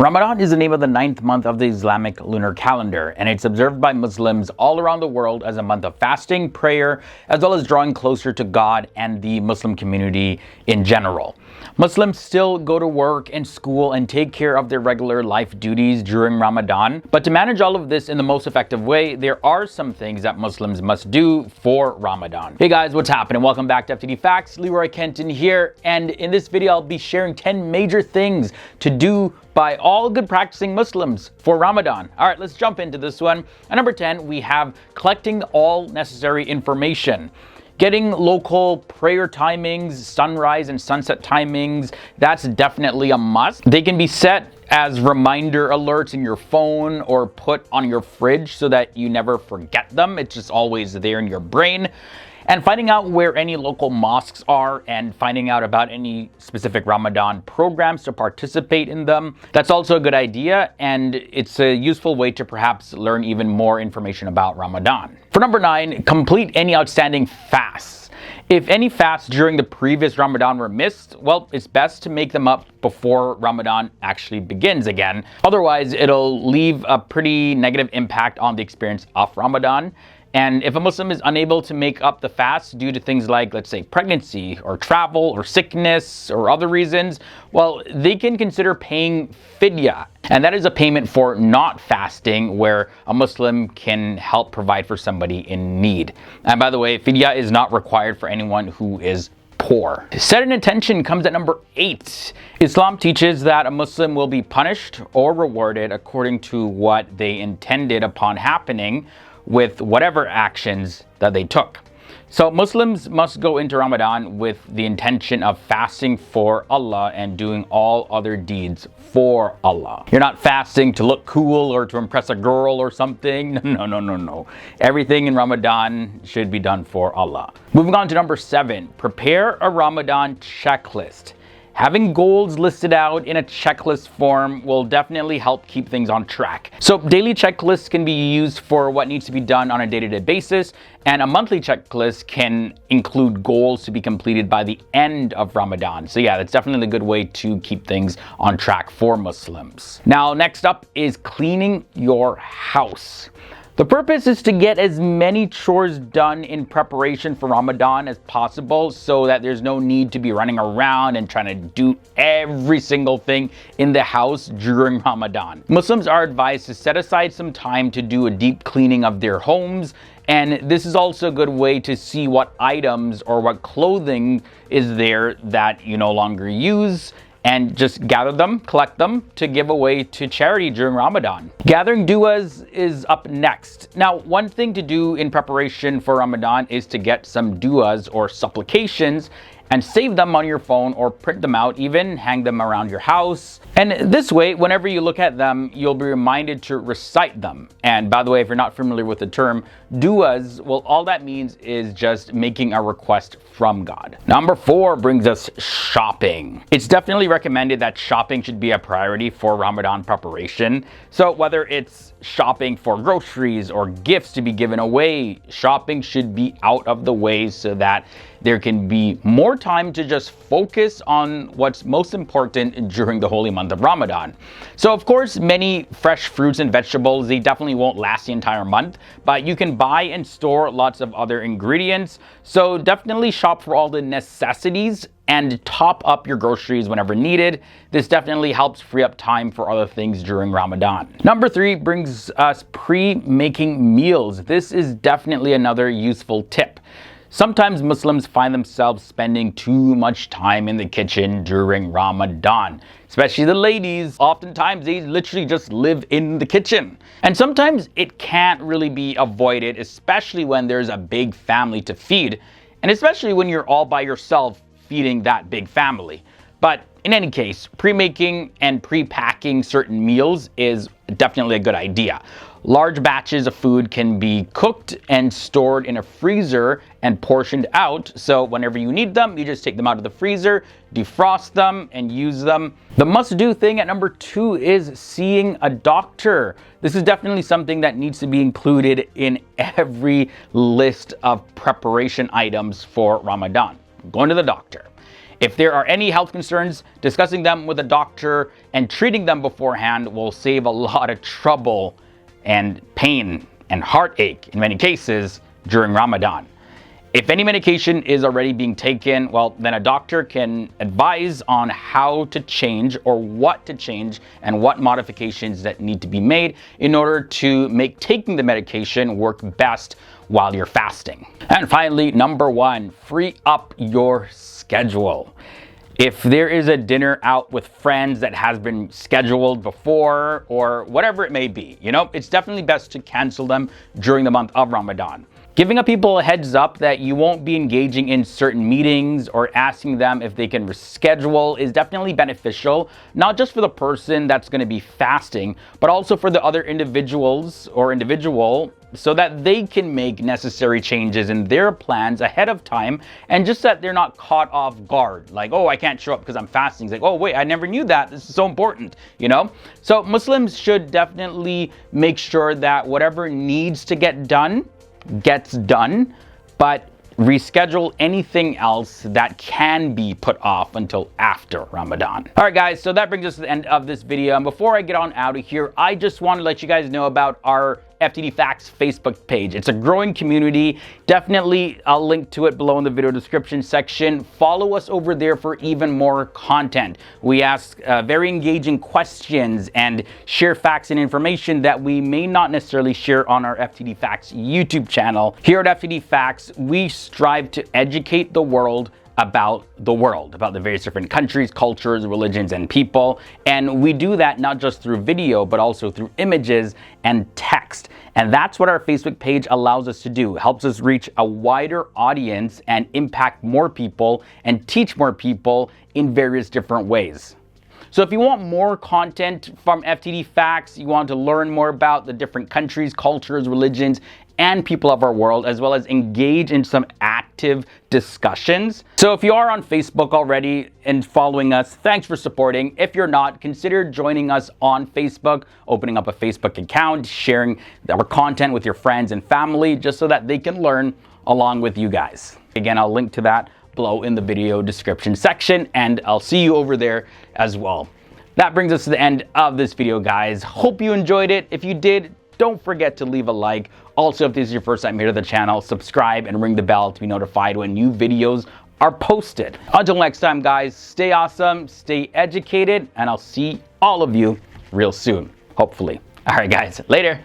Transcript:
Ramadan is the name of the 9th month of the Islamic lunar calendar, and it's observed by Muslims all around the world as a month of fasting, prayer, as well as drawing closer to God and the Muslim community in general. Muslims still go to work and school and take care of their regular life duties during Ramadan, but to manage all of this in the most effective way, there are some things that Muslims must do for Ramadan. Hey guys, what's happening? Welcome back to FTD Facts. Leroy Kenton here, and in this video I'll be sharing 10 major things to do by all good practicing Muslims for Ramadan. All right, let's jump into this one. At number 10, we have collecting all necessary information. Getting local prayer timings, sunrise and sunset timings, that's definitely a must. They can be set as reminder alerts in your phone or put on your fridge so that you never forget them. It's just always there in your brain. And finding out where any local mosques are and finding out about any specific Ramadan programs to participate in them. That's also a good idea, and it's a useful way to perhaps learn even more information about Ramadan. For number 9, complete any outstanding fasts. If any fasts during the previous Ramadan were missed, well, it's best to make them up before Ramadan actually begins again. Otherwise, it'll leave a pretty negative impact on the experience of Ramadan. And if a Muslim is unable to make up the fast due to things like, let's say, pregnancy or travel or sickness or other reasons, well, they can consider paying fidya. And that is a payment for not fasting where a Muslim can help provide for somebody in need. And by the way, fidya is not required for anyone who is poor. Set an intention comes at number 8. Islam teaches that a Muslim will be punished or rewarded according to what they intended upon happening with whatever actions that they took. So Muslims must go into Ramadan with the intention of fasting for Allah and doing all other deeds for Allah. You're not fasting to look cool or to impress a girl or something. No. Everything in Ramadan should be done for Allah. Moving on to number 7, prepare a Ramadan checklist. Having goals listed out in a checklist form will definitely help keep things on track. So daily checklists can be used for what needs to be done on a day-to-day basis, and a monthly checklist can include goals to be completed by the end of Ramadan. So yeah, that's definitely a good way to keep things on track for Muslims. Now, next up is cleaning your house. The purpose is to get as many chores done in preparation for Ramadan as possible so that there's no need to be running around and trying to do every single thing in the house during Ramadan. Muslims are advised to set aside some time to do a deep cleaning of their homes, and this is also a good way to see what items or what clothing is there that you no longer use, and just gather them, collect them to give away to charity during Ramadan. Gathering du'as is up next. Now, one thing to do in preparation for Ramadan is to get some du'as or supplications and save them on your phone or print them out, even hang them around your house. And this way, whenever you look at them, you'll be reminded to recite them. And by the way, if you're not familiar with the term, du'as, well, all that means is just making a request from God. Number 4 brings us shopping. It's definitely recommended that shopping should be a priority for Ramadan preparation. So whether it's shopping for groceries or gifts to be given away, shopping should be out of the way so that there can be more time to just focus on what's most important during the holy month of Ramadan. So of course, many fresh fruits and vegetables, they definitely won't last the entire month, but you can buy and store lots of other ingredients. So definitely shop for all the necessities and top up your groceries whenever needed. This definitely helps free up time for other things during Ramadan. Number 3 brings us pre-making meals. This is definitely another useful tip. Sometimes Muslims find themselves spending too much time in the kitchen during Ramadan, especially the ladies. Oftentimes they literally just live in the kitchen. And sometimes it can't really be avoided, especially when there's a big family to feed, and especially when you're all by yourself feeding that big family. But in any case, pre-making and pre-packing certain meals is definitely a good idea. Large batches of food can be cooked and stored in a freezer and portioned out, so whenever you need them, you just take them out of the freezer, defrost them, and use them. The must-do thing at number 2 is seeing a doctor. This is definitely something that needs to be included in every list of preparation items for Ramadan. Going to the doctor. If there are any health concerns, discussing them with a doctor and treating them beforehand will save a lot of trouble and pain and heartache in many cases during Ramadan. If any medication is already being taken, well, then a doctor can advise on how to change or what to change and what modifications that need to be made in order to make taking the medication work best while you're fasting. And finally, number 1, free up your schedule. If there is a dinner out with friends that has been scheduled before or whatever it may be, it's definitely best to cancel them during the month of Ramadan. Giving people a heads up that you won't be engaging in certain meetings or asking them if they can reschedule is definitely beneficial, not just for the person that's going to be fasting, but also for the other individuals or individual so that they can make necessary changes in their plans ahead of time and just that they're not caught off guard. Like, oh, I can't show up because I'm fasting. It's like, oh, wait, I never knew that. This is so important, So Muslims should definitely make sure that whatever needs to get done gets done, but reschedule anything else that can be put off until after Ramadan. All right, guys, so that brings us to the end of this video. And before I get on out of here, I just want to let you guys know about our FTD Facts Facebook page. It's a growing community. Definitely, I'll link to it below in the video description section. Follow us over there for even more content. We ask very engaging questions and share facts and information that we may not necessarily share on our FTD Facts YouTube channel. Here at FTD Facts, we strive to educate the world about the various different countries, cultures, religions, and people. And we do that not just through video, but also through images and text. And that's what our Facebook page allows us to do. It helps us reach a wider audience and impact more people and teach more people in various different ways. So if you want more content from FTD Facts, you want to learn more about the different countries, cultures, religions, and people of our world, as well as engage in some active discussions. So if you are on Facebook already and following us, thanks for supporting. If you're not, consider joining us on Facebook, opening up a Facebook account, sharing our content with your friends and family, just so that they can learn along with you guys. Again, I'll link to that below in the video description section, and I'll see you over there as well. That brings us to the end of this video, guys. Hope you enjoyed it. If you did, don't forget to leave a like. Also, if this is your first time here to the channel, subscribe and ring the bell to be notified when new videos are posted. Until next time, guys, stay awesome, stay educated, and I'll see all of you real soon, hopefully. All right, guys, later.